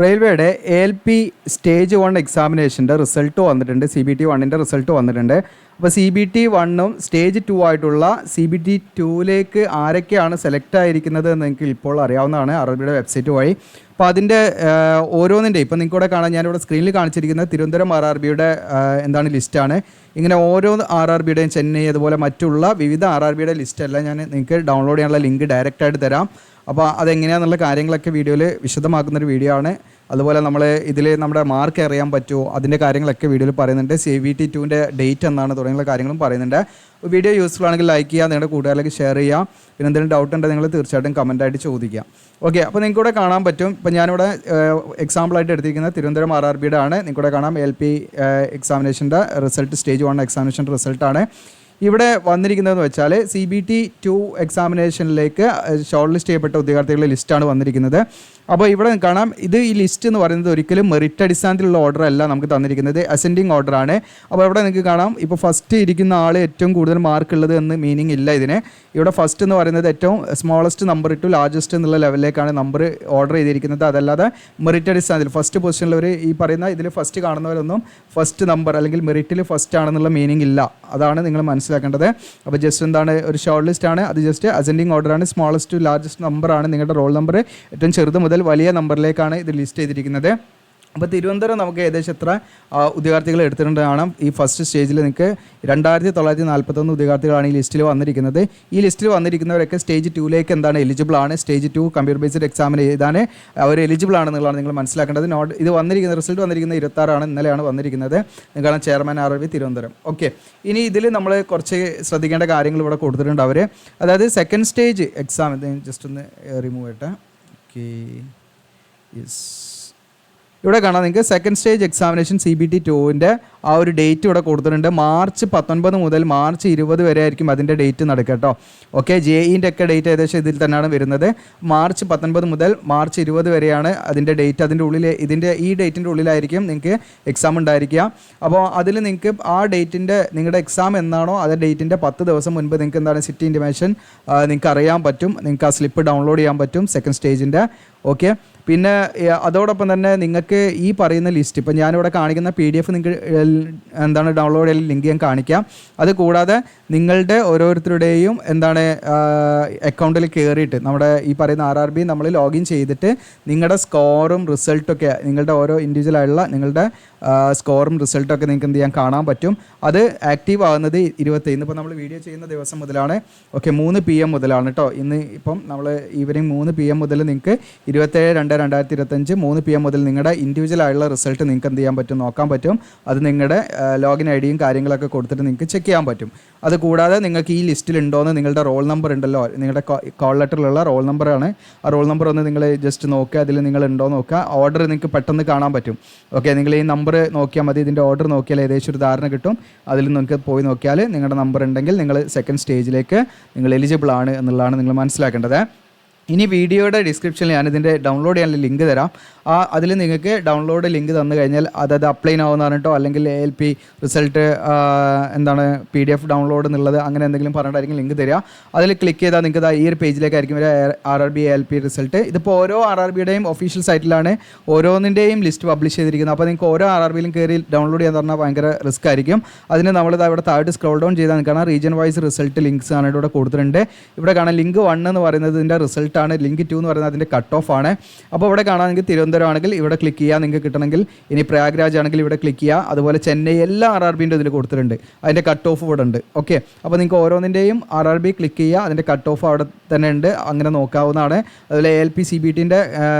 റെയിൽവേയുടെ ALP stage 1 എക്സാമിനേഷൻ്റെ result വന്നിട്ടുണ്ട്. CBT 1ൻ്റെ result വന്നിട്ടുണ്ട്. അപ്പോൾ CBT 1ഉം സ്റ്റേജ് 2 ആയിട്ടുള്ള CBT 2ലേക്ക് ആരൊക്കെയാണ് സെലക്ട് ആയിരിക്കുന്നത് എന്ന് നിങ്ങൾക്ക് ഇപ്പോൾ അറിയാവുന്നതാണ് RRBയുടെ വെബ്സൈറ്റ് വഴി. അപ്പോൾ അതിൻ്റെ ഓരോന്നിൻ്റെ ഇപ്പോൾ നിങ്ങൾക്കിവിടെ കാണാൻ ഞാനിവിടെ സ്ക്രീനിൽ കാണിച്ചിരിക്കുന്നത് തിരുവനന്തപുരം RRBയുടെ എന്താണ് ലിസ്റ്റാണ്. ഇങ്ങനെ ഓരോ RRBയുടെയും ചെന്നൈ അതുപോലെ മറ്റുള്ള വിവിധ RRBയുടെ ലിസ്റ്റെല്ലാം ഞാൻ നിങ്ങൾക്ക് ഡൗൺലോഡ് ചെയ്യാനുള്ള ലിങ്ക് ഡയറക്റ്റായിട്ട് തരാം. അപ്പോൾ അതെങ്ങനെയാണെന്നുള്ള കാര്യങ്ങളൊക്കെ വീഡിയോയിൽ വിശദമാക്കുന്നൊരു വീഡിയോ ആണ്. അതുപോലെ നമ്മൾ ഇതിൽ നമ്മുടെ മാർക്ക് അറിയാൻ പറ്റുമോ അതിൻ്റെ കാര്യങ്ങളൊക്കെ വീഡിയോയിൽ പറയുന്നുണ്ട്. CBT 2ൻ്റെ ഡേറ്റ് എന്നാണ് തുടങ്ങിയുള്ള കാര്യങ്ങളും പറയുന്നുണ്ട്. വീഡിയോ യൂസ്ഫുൾ ആണെങ്കിൽ ലൈക്ക് ചെയ്യുക, നിങ്ങളുടെ കൂട്ടുകാരിലേക്ക് ഷെയർ ചെയ്യുക. പിന്നെ എന്തെങ്കിലും ഡൗട്ട് ഉണ്ടെങ്കിൽ നിങ്ങൾ തീർച്ചയായിട്ടും കമൻറ്റായിട്ട് ചോദിക്കുക. ഓക്കെ, അപ്പോൾ നിങ്ങൾക്ക് ഇവിടെ കാണാൻ പറ്റും. ഇപ്പോൾ ഞാനിവിടെ എക്സാമ്പിളായിട്ട് എടുത്തിരിക്കുന്നത് തിരുവനന്തപുരം RRBയുടെ ആണ്. നിങ്ങൾക്കിവിടെ കാണാം ALP എക്സാമിനേഷൻ്റെ റിസൾട്ട് സ്റ്റേജ് 1 എക്സാമിനേഷൻ റിസൾട്ടാണ്. ഇവിടെ വന്നിരിക്കുന്നതെന്ന് വെച്ചാൽ CBT 2 എക്സാമിനേഷനിലേക്ക് ഷോർട്ട് ലിസ്റ്റ് ചെയ്യപ്പെട്ട ഉദ്യോഗാർത്ഥികളുടെ ലിസ്റ്റാണ് വന്നിരിക്കുന്നത്. അപ്പോൾ ഇവിടെ കാണാം, ഇത് ഈ ലിസ്റ്റ് എന്ന് പറയുന്നത് ഒരിക്കലും മെറിറ്റ് അടിസ്ഥാനത്തിലുള്ള ഓർഡർ അല്ല നമുക്ക് തന്നിരിക്കുന്നത്, അസെൻഡിങ് ഓർഡറാണ്. അപ്പോൾ ഇവിടെ നിങ്ങൾക്ക് കാണാം, ഇപ്പോൾ ഫസ്റ്റ് ഇരിക്കുന്ന ആൾ ഏറ്റവും കൂടുതൽ മാർക്ക് ഉള്ളത് എന്ന് മീനിങ് ഇല്ല ഇതിന്. ഇവിടെ ഫസ്റ്റ് എന്ന് പറയുന്നത് ഏറ്റവും സ്മോളസ്റ്റ് നമ്പർ ടു ലാർജസ്റ്റ് എന്നുള്ള ലെവലിലേക്കാണ് നമ്പർ ഓർഡർ ചെയ്തിരിക്കുന്നത്. അതല്ലാതെ മെറിറ്റ് അടിസ്ഥാനത്തിൽ ഫസ്റ്റ് പൊസിഷനിലവർ ഈ പറയുന്ന ഇതിൽ ഫസ്റ്റ് കാണുന്നവരൊന്നും ഫസ്റ്റ് നമ്പർ അല്ലെങ്കിൽ മെറിറ്റിൽ ഫസ്റ്റ് ആണെന്നുള്ള മീനിങ് ഇല്ല. അതാണ് നിങ്ങൾ മനസ്സിലാക്കേണ്ടത്. അപ്പോൾ ജസ്റ്റ് എന്താണ് ഒരു ഷോർട്ട് ലിസ്റ്റ് ആണ്, അത് ജസ്റ്റ് അസെൻഡിങ് ഓർഡറാണ്. സ്മോളസ്റ്റ് ടു ലാർജസ്റ്റ് നമ്പറാണ് നിങ്ങളുടെ റോൾ നമ്പർ. ഏറ്റവും ചെറുത് മുതൽ വലിയ നമ്പറിലേക്കാണ് ഇത് ലിസ്റ്റ് ചെയ്തിരിക്കുന്നത്. അപ്പോൾ തിരുവനന്തപുരം നമുക്ക് ഏകദേശം എത്ര ഉദ്യോഗാർത്ഥികൾ എടുത്തിട്ടുണ്ട് കാണാം. ഈ ഫസ്റ്റ് സ്റ്റേജിൽ നിങ്ങൾക്ക് 2941 ഉദ്യോഗാർത്ഥികളാണ് ഈ ലിസ്റ്റിൽ വന്നിരിക്കുന്നത്. ഈ ലിസ്റ്റിൽ വന്നിരിക്കുന്നവരൊക്കെ സ്റ്റേജ് 2ലേക്ക് എന്താണ് എലിജിബിൾ ആണ്. സ്റ്റേജ് 2 കമ്പ്യൂട്ടർ ബേസ്ഡ് എക്സാമിന് എഴുതാൻ അവർ എലിജിബിൾ ആണെന്നുള്ളതാണ് നിങ്ങൾ മനസ്സിലാക്കേണ്ടത്. ഇത് വന്നിരിക്കുന്ന റിസൾട്ട് വന്നിരിക്കുന്നത് 26 ഇന്നലെയാണ് വന്നിരിക്കുന്നത്. നിങ്ങളാണ് ചെയർമാൻ RRB തിരുവനന്തപുരം. ഓക്കെ, ഇനി ഇതിൽ നമ്മൾ കുറച്ച് ശ്രദ്ധിക്കേണ്ട കാര്യങ്ങൾ ഇവിടെ കൊടുത്തിട്ടുണ്ട് അവർ. അതായത് സെക്കൻഡ് സ്റ്റേജ് എക്സാം ജസ്റ്റ് ഒന്ന് റിമൂവ് ചെയ്യട്ടെ. ഓക്കെ, യെസ്, ഇവിടെ കാണാം നിങ്ങൾക്ക് സെക്കൻഡ് സ്റ്റേജ് എക്സാമിനേഷൻ CBT 2ൻ്റെ ആ ഒരു ഡേറ്റ് ഇവിടെ കൊടുത്തിട്ടുണ്ട്. മാർച്ച് 19 മുതൽ മാർച്ച് 20 വരെ ആയിരിക്കും അതിൻ്റെ ഡേറ്റ് നടക്കുക കേട്ടോ. ഓക്കെ, JEൻ്റെ ഒക്കെ ഡേറ്റ് ഏകദേശം ഇതിൽ തന്നെയാണ് വരുന്നത്. മാർച്ച് 19 മുതൽ മാർച്ച് 20 വരെയാണ് അതിൻ്റെ ഡേറ്റ്. അതിൻ്റെ ഉള്ളിൽ ഈ ഡേറ്റിൻ്റെ ഉള്ളിലായിരിക്കും നിങ്ങൾക്ക് എക്സാം ഉണ്ടായിരിക്കുക. അപ്പോൾ അതിൽ നിങ്ങൾക്ക് ആ ഡേറ്റിൻ്റെ നിങ്ങളുടെ എക്സാം എന്നാണോ അതേ ഡേറ്റിൻ്റെ 10 ദിവസം മുൻപ് നിങ്ങൾക്ക് എന്താണ് സിറ്റി ഇൻറ്റിമേഷൻ നിങ്ങൾക്ക് അറിയാൻ പറ്റും. നിങ്ങൾക്ക് ആ സ്ലിപ്പ് ഡൗൺലോഡ് ചെയ്യാൻ പറ്റും സെക്കൻഡ് സ്റ്റേജിൻ്റെ. ഓക്കെ, പിന്നെ അതോടൊപ്പം തന്നെ നിങ്ങൾക്ക് ഈ പറയുന്ന ലിസ്റ്റ് ഇപ്പോൾ ഞാനിവിടെ കാണിക്കുന്ന PDF നിങ്ങൾക്ക് എന്താണ് ഡൗൺലോഡ് ചെയ്യൽ ലിങ്ക് ഞാൻ കാണിക്കാം. അത് കൂടാതെ നിങ്ങളുടെ ഓരോരുത്തരുടെയും എന്താണ് അക്കൗണ്ടിൽ കയറിയിട്ട് നമ്മുടെ ഈ പറയുന്ന RRB നമ്മൾ ലോഗിൻ ചെയ്തിട്ട് നിങ്ങളുടെ സ്കോറും റിസൾട്ടൊക്കെ നിങ്ങളുടെ ഓരോ ഇൻഡിവിജ്വൽ ആയിട്ടുള്ള നിങ്ങളുടെ സ്കോറും റിസൾട്ടൊക്കെ നിങ്ങൾക്ക് എന്ത് ചെയ്യാൻ കാണാൻ പറ്റും. അത് ആക്റ്റീവ് ആകുന്നത് 21 ഇപ്പോൾ നമ്മൾ വീഡിയോ ചെയ്യുന്ന ദിവസം മുതലാണ്. ഓക്കെ, 3 PM മുതലാണ് കേട്ടോ. ഇന്ന് ഇപ്പം നമ്മൾ ഈവനിങ് 3 PM മുതൽ നിങ്ങൾക്ക് 27/2/2025 3 PM മുതൽ നിങ്ങളുടെ ഇൻഡിവിജ്വൽ ആയിട്ടുള്ള റിസൾട്ട് നിങ്ങൾക്ക് എന്ത് ചെയ്യാൻ പറ്റും, നോക്കാൻ പറ്റും. അത് നിങ്ങളുടെ ലോഗിൻ IDയും കാര്യങ്ങളൊക്കെ കൊടുത്തിട്ട് നിങ്ങൾക്ക് ചെക്ക് ചെയ്യാൻ പറ്റും. അത് കൂടാതെ നിങ്ങൾക്ക് ഈ ലിസ്റ്റിൽ ഉണ്ടോയെന്ന് നിങ്ങളുടെ റോൾ നമ്പർ ഉണ്ടല്ലോ, നിങ്ങളുടെ കോൾ ലെറ്ററിലുള്ള റോൾ നമ്പറാണ്. ആ റോൾ നമ്പർ ഒന്ന് നിങ്ങൾ ജസ്റ്റ് നോക്കുക, അതിൽ നിങ്ങൾ ഉണ്ടോ നോക്കുക. ഓർഡർ നിങ്ങൾക്ക് പെട്ടെന്ന് കാണാൻ പറ്റും. ഓക്കെ, നിങ്ങൾ ഈ നമ്പർ നോക്കിയാൽ മതി. ഇതിൻ്റെ ഓർഡർ നോക്കിയാൽ ഏകദേശം ഒരു ധാരണ കിട്ടും. അതിൽ നിങ്ങൾക്ക് പോയി നോക്കിയാൽ നിങ്ങളുടെ നമ്പർ ഉണ്ടെങ്കിൽ നിങ്ങൾ സെക്കൻഡ് സ്റ്റേജിലേക്ക് നിങ്ങൾ എലിജിബിൾ ആണ് എന്നുള്ളതാണ് നിങ്ങൾ മനസ്സിലാക്കേണ്ടത്. ഇനി വീഡിയോയുടെ ഡിസ്ക്രിപ്ഷനിൽ ഞാനിതിൻ്റെ ഡൗൺലോഡ് ചെയ്യാനുള്ള ലിങ്ക് തരാം. അതിൽ നിങ്ങൾക്ക് ഡൗൺലോഡ് ലിങ്ക് തന്നു കഴിഞ്ഞാൽ അതായത് അപ്ലൈ ആവുന്നതാണ് കേട്ടോ. അല്ലെങ്കിൽ ALP റിസൾട്ട് എന്താണ് PDF ഡൗൺലോഡ് എന്നുള്ളത് അങ്ങനെ എന്തെങ്കിലും പറഞ്ഞിട്ടായിരിക്കും ലിങ്ക് തരിക. അതിൽ ക്ലിക്ക് ചെയ്താൽ നിങ്ങൾക്ക് ഈ ഒരു പേജിലേക്കായിരിക്കും RRB ALP റിസൾട്ട്. ഇതിപ്പോൾ ഓരോ RRBയുടെയും ഒഫീഷ്യൽ സൈറ്റിലാണ് ഓരോന്നിൻ്റെയും ലിസ്റ്റ് പബ്ലിഷ് ചെയ്തിരിക്കുന്നത്. അപ്പോൾ നിങ്ങൾക്ക് ഓരോ RRBയിലും കയറി ഡൗൺലോഡ് ചെയ്യാൻ പറഞ്ഞാൽ ഭയങ്കര റിസ്ക് ആയിരിക്കും. അതിന് നമ്മളിത് ഇവിടെ താഴോട്ട് സ്ക്രോൾ ഡൗൺ ചെയ്താൽ നിങ്ങൾക്ക് റീജിയൻ വൈസ് റിസൾട്ട് ലിങ്ക്സ് ആണ് ഇവിടെ കൊടുത്തിട്ടുണ്ട്. ഇവിടെ കാണാൻ ലിങ്ക് 1 എന്ന് പറയുന്നത് ഇതിൻ്റെ റിസൾട്ട് ആണ്. ലിങ്ക് 2 എന്ന് പറയുന്നത് അതിൻ്റെ കട്ട് ഓഫ് ആണ്. അപ്പോൾ ഇവിടെ കാണാൻ നിങ്ങൾക്ക് തിരുവനന്തപുരം ആണെങ്കിൽ ഇവിടെ ക്ലിക്ക് ചെയ്യുക നിങ്ങൾക്ക് കിട്ടണമെങ്കിൽ. ഇനി പ്രയാഗ്രാജ് ആണെങ്കിൽ ഇവിടെ ക്ലിക്ക് ചെയ്യുക. അതുപോലെ ചെന്നൈ എല്ലാ RRBൻ്റെ ഇതിൽ കൊടുത്തിട്ടുണ്ട്. അതിൻ്റെ കട്ട് ഓഫ് ഇവിടെ ഉണ്ട്. ഓക്കെ, അപ്പോൾ നിങ്ങൾക്ക് ഓരോന്നിൻ്റെയും RRB ക്ലിക്ക് ചെയ്യുക, അതിൻ്റെ കട്ട് ഓഫ് അവിടെ തന്നെ ഉണ്ട്, അങ്ങനെ നോക്കാവുന്നതാണ്. അതുപോലെ ALP CBTൻ്റെ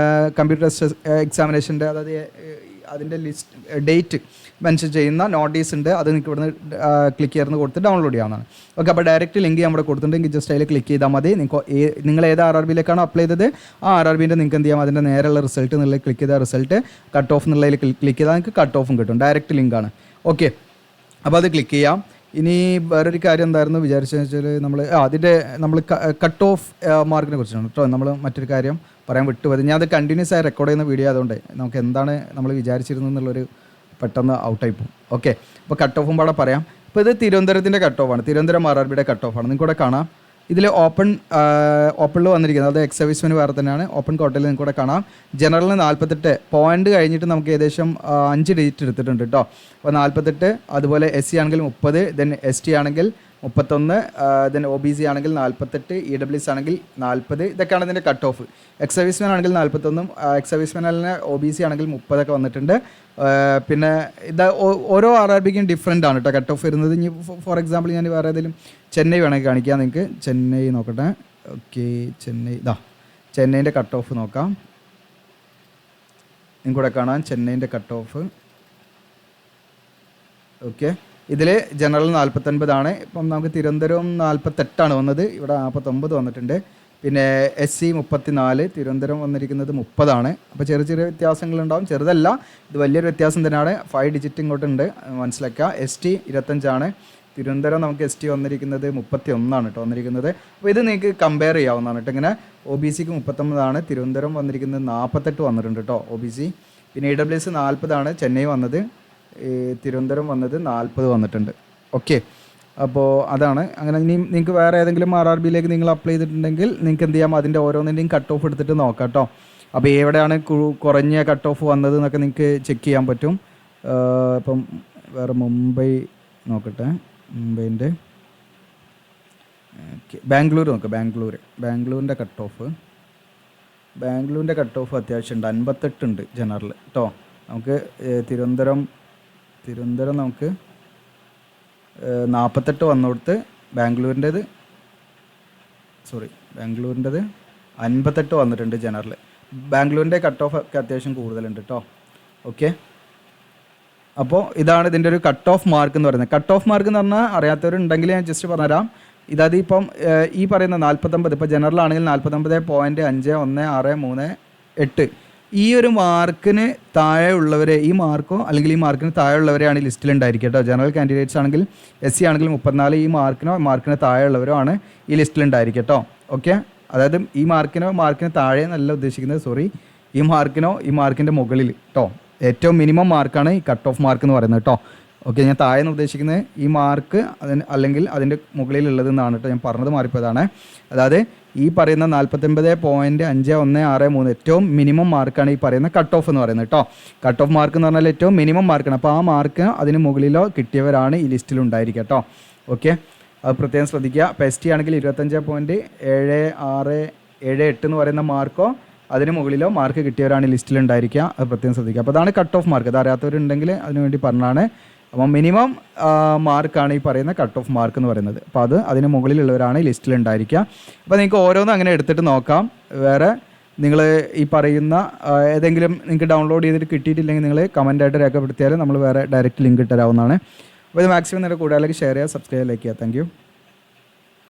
കമ്പ്യൂട്ടർ എക്സാമിനേഷൻ്റെ അതായത് അതിൻ്റെ ലിസ്റ്റ് ഡേറ്റ് മെൻഷൻ ചെയ്യുന്ന നോട്ടീസ് ഉണ്ട്. അത് നിങ്ങൾക്ക് ഇവിടുന്ന് ക്ലിക്ക് ചെയ്ത് കൊടുത്ത് ഡൗൺലോഡ് ചെയ്യാവുന്നതാണ്. ഓക്കെ, അപ്പോൾ ഡയറക്റ്റ് ലിങ്ക് നമ്മുടെ കൊടുത്തിട്ടുണ്ടെങ്കിൽ ജസ്റ്റ് അതിൽ ക്ലിക്ക് ചെയ്താൽ മതി. നിങ്ങൾ ഏത് RRBയിലേക്കാണോ അപ്ലൈ ചെയ്തത് ആ RRBൻ്റെ നിങ്ങൾക്ക് എന്ത് ചെയ്യാം, അതിൻ്റെ നേരെയുള്ള റിസൾട്ട് എന്നുള്ളത് ക്ലിക്ക് ചെയ്താൽ റിസൾട്ട്, കട്ട് ഓഫ് എന്നുള്ളതിൽ ക്ലിക്ക് ചെയ്താൽ നിങ്ങൾക്ക് കട്ട് ഓഫും കിട്ടും. ഡയറക്റ്റ് ലിങ്കാണ്. ഓക്കെ, അപ്പോൾ അത് ക്ലിക്ക് ചെയ്യാം. ഇനി വേറൊരു കാര്യം എന്തായിരുന്നു വിചാരിച്ചതെന്ന് വെച്ചാൽ നമ്മൾ കട്ട് ഓഫ് മാർക്കിനെ കുറിച്ചാണ് കേട്ടോ നമ്മൾ മറ്റൊരു കാര്യം പറയാൻ വിട്ടുപോയത്. ഞാൻ അത് കണ്ടിന്യൂസ് ആയി റെക്കോർഡ് ചെയ്യുന്ന വീഡിയോ ആയതുകൊണ്ട് നമുക്ക് എന്താണ് നമ്മൾ വിചാരിച്ചിരുന്നത് എന്നുള്ളൊരു പെട്ടെന്ന് ഔട്ടായി പോകും. ഓക്കെ, അപ്പോൾ കട്ട് ഓഫും പാടെ പറയാം. ഇപ്പോൾ ഇത് തിരുവനന്തപുരത്തിൻ്റെ കട്ട് ഓഫാണ്, തിരുവനന്തപുരം RRBയുടെ കട്ട് ഓഫാണ്. നിങ്ങൾക്കിവിടെ കാണാം ഇതിൽ ഓപ്പണിൽ വന്നിരിക്കുന്നത് അത് എക്സ് സർവീസ്മെൻ വേറെ തന്നെയാണ്. ഓപ്പൺ കോട്ടയിൽ നിങ്ങൾക്ക് കൂടെ കാണാം. ജനറലിന് 48 പോയിന്റ് കഴിഞ്ഞിട്ട് നമുക്ക് ഏകദേശം 5 ഡിജിറ്റ് എടുത്തിട്ടുണ്ട് കേട്ടോ. അപ്പോൾ 48, അതുപോലെ SC ആണെങ്കിൽ 30, ദെൻ ST ആണെങ്കിൽ 31, ദെൻ OBC ആണെങ്കിൽ 48, EWS ആണെങ്കിൽ 40. ഇതൊക്കെയാണ് ഇതിൻ്റെ കട്ട് ഓഫ്. എക്സ് സർവീസ്മാൻ ആണെങ്കിൽ 41, എക്സ് സർവീസ്മാൻ അല്ലെങ്കിൽ OBC ആണെങ്കിൽ 30 വന്നിട്ടുണ്ട്. പിന്നെ ഇത് ഓരോ RRBക്കും ഡിഫറെൻ്റ് ആണ് കേട്ടോ കട്ട് ഓഫ് വരുന്നത്. ഇനി ഫോർ എക്സാമ്പിൾ ഞാൻ വേറെ ഏതെങ്കിലും ചെന്നൈ വേണമെങ്കിൽ കാണിക്കാം നിങ്ങൾക്ക്. ചെന്നൈ നോക്കട്ടെ. ഓക്കെ, ചെന്നൈൻ്റെ കട്ട് ഓഫ് നോക്കാം. നിങ്ങൾക്കൂടെ കാണാം ചെന്നൈൻ്റെ കട്ട് ഓഫ്. ഓക്കെ, ഇതിൽ ജനറൽ 49 ഇപ്പം നമുക്ക് തിരുവനന്തപുരം 48 വന്നത്, ഇവിടെ 49 വന്നിട്ടുണ്ട്. പിന്നെ SC 34, തിരുവനന്തപുരം വന്നിരിക്കുന്നത് 30. അപ്പോൾ ചെറിയ ചെറിയ വ്യത്യാസങ്ങളുണ്ടാവും, ചെറുതല്ല, ഇത് വലിയൊരു വ്യത്യാസം തന്നെയാണ്. 5 ഡിജിറ്റ് ഇങ്ങോട്ടുണ്ട്, മനസ്സിലാക്കുക. ST 25, തിരുവനന്തപുരം നമുക്ക് ST വന്നിരിക്കുന്നത് 31 കേട്ടോ വന്നിരിക്കുന്നത്. അപ്പോൾ ഇത് നിങ്ങൾക്ക് കമ്പയർ ചെയ്യാവുന്നതാണ് കേട്ടോ. ഇങ്ങനെ OBCക്ക് 39, തിരുവനന്തപുരം വന്നിരിക്കുന്നത് 48 വന്നിട്ടുണ്ട് കേട്ടോ OBC. പിന്നെ EWS 40, ചെന്നൈ വന്നത്, തിരുവനന്തപുരം വന്നത് 40 വന്നിട്ടുണ്ട്. ഓക്കെ, അപ്പോൾ അതാണ്. അങ്ങനെ ഇനി നിങ്ങൾക്ക് വേറെ ഏതെങ്കിലും RRBയിലേക്ക് നിങ്ങൾ അപ്ലൈ ചെയ്തിട്ടുണ്ടെങ്കിൽ നിങ്ങൾക്ക് എന്ത് ചെയ്യാം, അതിൻ്റെ ഓരോന്നിൻ്റെയും കട്ട് ഓഫ് എടുത്തിട്ട് നോക്കാം കേട്ടോ. അപ്പോൾ എവിടെയാണ് കുറഞ്ഞ കട്ട് ഓഫ് വന്നത് എന്നൊക്കെ നിങ്ങൾക്ക് ചെക്ക് ചെയ്യാൻ പറ്റും. ഇപ്പം വേറെ മുംബൈ നോക്കട്ടെ, മുംബൈൻ്റെ ബാംഗ്ലൂർ നോക്കാം. ബാംഗ്ലൂരിൻ്റെ കട്ട് ഓഫ്, ബാംഗ്ലൂരിൻ്റെ കട്ട് ഓഫ് അത്യാവശ്യമുണ്ട്, 58 ഉണ്ട് ജനറൽ കേട്ടോ. നമുക്ക് തിരുവനന്തപുരം നമുക്ക് 48 വന്നോടത്ത് ബാംഗ്ലൂരിൻ്റെത് 58 വന്നിട്ടുണ്ട് ജനറൽ. ബാംഗ്ലൂരിൻ്റെ കട്ട് ഓഫ് ഒക്കെ അത്യാവശ്യം കൂടുതലുണ്ട് കേട്ടോ. ഓക്കെ, അപ്പോൾ ഇതാണ് ഇതിൻ്റെ ഒരു കട്ട് ഓഫ് മാർക്ക് എന്ന് പറയുന്നത്. കട്ട് ഓഫ് മാർക്ക് എന്ന് പറഞ്ഞാൽ അറിയാത്തവരുണ്ടെങ്കിൽ ഞാൻ ജസ്റ്റ് പറഞ്ഞുതരാം. ഇതായത് ഇപ്പം ഈ പറയുന്ന 49, ഇപ്പോൾ ജനറൽ ആണെങ്കിൽ 49.516338, ഈ ഒരു മാർക്കിന് താഴെ ഉള്ളവരെ, ഈ മാർക്കോ അല്ലെങ്കിൽ ഈ മാർക്കിന് താഴെ ഉള്ളവരെയാണ് ഈ ലിസ്റ്റിലുണ്ടായിരിക്കുക കേട്ടോ. ജനറൽ കാൻഡിഡേറ്റ്സ് ആണെങ്കിൽ SC ആണെങ്കിൽ 34, ഈ മാർക്കിന് താഴെ ഉള്ളവരോ ആണ് ഈ ലിസ്റ്റിലുണ്ടായിരിക്കുക കേട്ടോ. ഓക്കെ, അതായത് ഈ മാർക്കിന് താഴെ എന്നല്ല ഉദ്ദേശിക്കുന്നത്, സോറി, ഈ മാർക്കിൻ്റെ മുകളിൽ കേട്ടോ. ഏറ്റവും മിനിമം മാർക്കാണ് ഈ കട്ട് ഓഫ് മാർക്ക് എന്ന് പറയുന്നത് കേട്ടോ. ഓക്കെ, ഞാൻ താഴെ എന്ന് ഉദ്ദേശിക്കുന്നത് ഈ മാർക്ക് അല്ലെങ്കിൽ അതിൻ്റെ മുകളിലുള്ളതെന്നാണ് കേട്ടോ. ഞാൻ പറഞ്ഞത് മാറിപ്പോയതാണ്. അതായത് ഈ പറയുന്ന 49.5163 ഏറ്റവും മിനിമം മാർക്കാണ് ഈ പറയുന്ന കട്ട് ഓഫ് എന്ന് പറയുന്നത് കേട്ടോ. കട്ട് ഓഫ് മാർക്ക് എന്ന് പറഞ്ഞാൽ ഏറ്റവും മിനിമം മാർക്കാണ്. അപ്പോൾ ആ മാർക്ക് അതിന് മുകളിലോ കിട്ടിയവരാണ് ഈ ലിസ്റ്റിൽ ഉണ്ടായിരിക്കുക കേട്ടോ. ഓക്കെ, അത് പ്രത്യേകം ശ്രദ്ധിക്കുക. ഇപ്പോൾ ST ആണെങ്കിൽ 25.7678 എന്ന് പറയുന്ന മാർക്കോ അതിന് മുകളിലോ മാർക്ക് കിട്ടിയവരാണ് ഈ ലിസ്റ്റിലുണ്ടായിരിക്കുക. അത് പ്രത്യേകം ശ്രദ്ധിക്കുക. അപ്പോൾ അതാണ് കട്ട് ഓഫ് മാർക്ക്. അത് അറിയാത്തവരുണ്ടെങ്കിൽ അതിനുവേണ്ടി പറഞ്ഞാണ്. അപ്പോൾ മിനിമം മാർക്കാണ് ഈ പറയുന്ന കട്ട് ഓഫ് മാർക്ക് എന്ന് പറയുന്നത്. അപ്പോൾ അതിന് മുകളിലുള്ളവരാണ് ഈ ലിസ്റ്റിലുണ്ടായിരിക്കുക. അപ്പോൾ നിങ്ങൾക്ക് ഓരോന്നും അങ്ങനെ എടുത്തിട്ട് നോക്കാം. വേറെ നിങ്ങൾ ഈ പറയുന്ന ഏതെങ്കിലും നിങ്ങൾക്ക് ഡൗൺലോഡ് ചെയ്തിട്ട് കിട്ടിയിട്ടില്ലെങ്കിൽ നിങ്ങൾ കമൻറ്റായിട്ട് രേഖപ്പെടുത്തിയാൽ നമ്മൾ വേറെ ഡയറക്റ്റ് ലിങ്ക് ഇട്ടുതരാവുന്നതാണ്. അപ്പോൾ ഇത് മാക്സിമം നേരെ കൂടുതലേക്ക് ഷെയർ ചെയ്യുക, സബ്സ്ക്രൈബ്, ലൈക്ക് ചെയ്യുക. Thank you.